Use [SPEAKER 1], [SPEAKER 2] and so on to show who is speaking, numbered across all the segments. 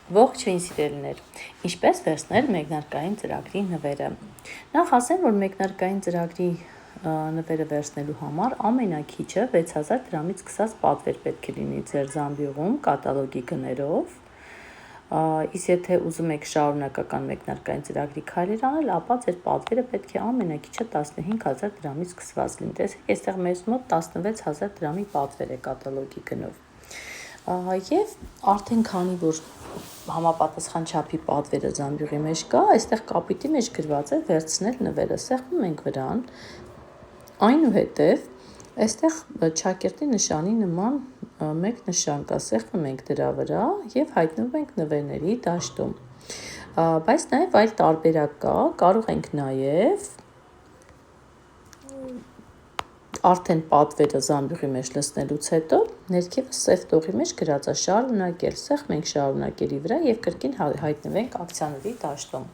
[SPEAKER 1] Ողջույն սիրելիներ, ինչպես վերցնել մեկնարկային ծրագրի նվերը։ Նախ ասեմ, որ մեկնարկային ծրագրի նվերը վերցնելու համար ամենակիչը 6000 դրամից սկսած պատվեր պետք է լինի ձեր զամբյուղում կատալոգի գներով, իսկ եթե ուզում եք շարունակական մեկնարկային ծրագրի քայլեր անել, ապա ձեր պատվերը պետք է ամենակիչը 15000 դրամից սկսված լինի։ Տեսեք, այստեղ մեզ մոտ 16000 դրամի պատվեր է կատալոգի գնով։ Եվ արդեն քանի որ համապատասխան չափի պատվերը զամբյուղի մեջ կա, այստեղ կապիտի մեջ գրված է վերցնել նվերը, սեղմում ենք վրան, այնուհետև այստեղ չակերտի նշանի նման մեկ նշան կա, սեղմում ենք դրա վրա և հայտնվում ենք նվերների դաշտում, բայց նաև այլ տարբերակ կա, կարող ենք նաև արդեն պատվերը զամբյուղի մեջ լցնելուց հետո ներքևը սև տողի մեջ գրած է շարունակել, սեղմենք շարունակելի վրա և կրկին հայտնվենք ակցիաների դաշտում։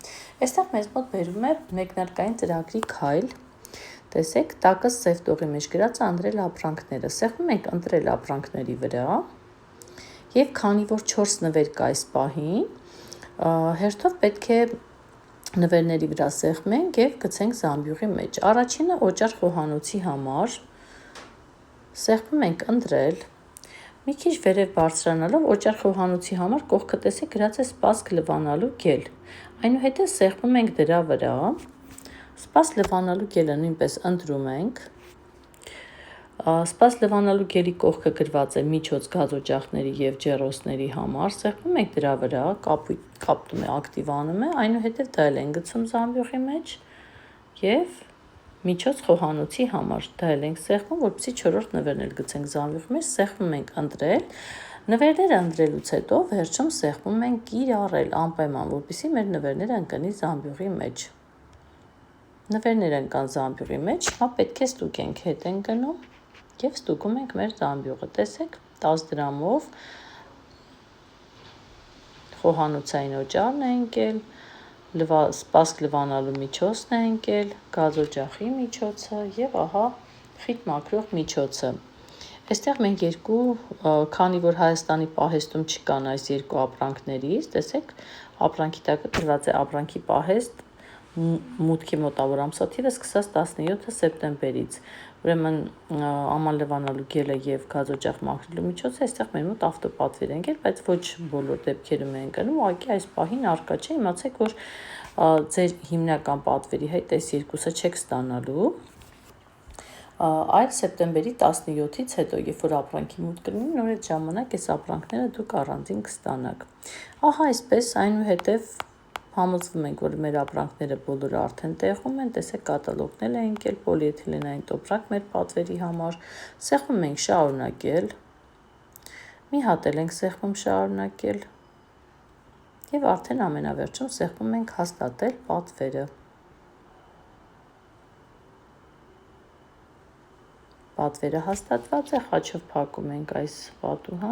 [SPEAKER 1] Այստեղ մեզ մոտ բերում է մեկնարկային ծրագրի քայլ, տեսեք, տակը սև տողի մեջ գրած է ընտրել ապրանքները, սեղմում ենք ընտրել ապրանքների վրա և քանի որ 4 նվեր կա այս պահին, հերթով պետք է նվերների վրա սեղմենք և գցենք զամբյուղի մեջ։ Առաջինը օճառ խոհանոցի համար սեղմում ենք ընտրել, մի քիչ վերև բարձրանալով օճառ խոհանոցի համար կողքը տեսեք գրած է սպասք լվանալու գել, այնուհետև սեղմում ենք դրա վրա, սպասք լվանալու գելը նույնպես ընտրում ենք, սպասք լվանալու գելի կողքը գրված է միջոց գազօջախների և ջեռոցների համար, սեղմում ենք դրա վրա, կապտում է, ակտիվանում է, այնուհետև դա էլ ենք գցում զամբյուղի մեջ և միջոց խոհանոցի համար դա էլ ենք սեղմում, որպեսզի 4-րդ նվերն էլ գցենք զամբյուղի մեջ, սեղմում ենք ընտրել, նվերները ընտրելուց հետո վերջում սեղմում ենք կիրառել անպայման, որպեսզի մեր նվերները ընկնի զամբյուղի մեջ։ Նվերները ընկան զամբյուղի մեջ, հիմա պետք է ստուգենք, հետ ենք գնում և ստուգում ենք մեր զամբյուղը, տեսեք 10 դրամով խոհանոցային օճառն է ընկել, սպասք լվանալու միջոցն է ընկել, գազօջախի միջոցը և ահա խիտ մաքրող միջոցը։ Այստեղ մենք քանի որ Հայաստանի պահեստում չկան այս երկու ապրանքներից, տեսեք, ապրանքի տակը գրված է ապրանքի պահեստ, մուտքի մոտավոր ամսաթիվը սկսած 17 սեպտեմբերից, ուրեմն աման լվանալու գելը և գազօջախ մաքրելու միջոցը այստեղ մեր մոտ ավտոպատվեր են եկել, բայց ոչ բոլոր դեպքերում է ընկնում, ուղղակի այս պահին առկա չէ, իմացեք, որ ձեր հիմնական պատվերի հետ այս երկուսը չեք ստանալու, այլ սեպտեմբերի 17-ից հետո, երբ որ ապրանքի մուտք կլինի, նոր այդ ժամանակ այս ապրանքները դուք առանձին կստանաք։ Ահա այսպես, այնուհետև համոզվում ենք, որ մեր ապրանքները բոլորը արդեն տեղում են, տեսեք կատալոգն է ընկել, պոլիէթիլենային տոպրակ մեր պատվերի համար, սեղմում ենք շարունակել, մի հատ էլ ենք սեղմում շարունակել և արդեն ամենավերջում սեղմում ենք հաստատել պատվերը։ Պատվերը հաստատված է, խաչով փակում ենք այս պատուհան։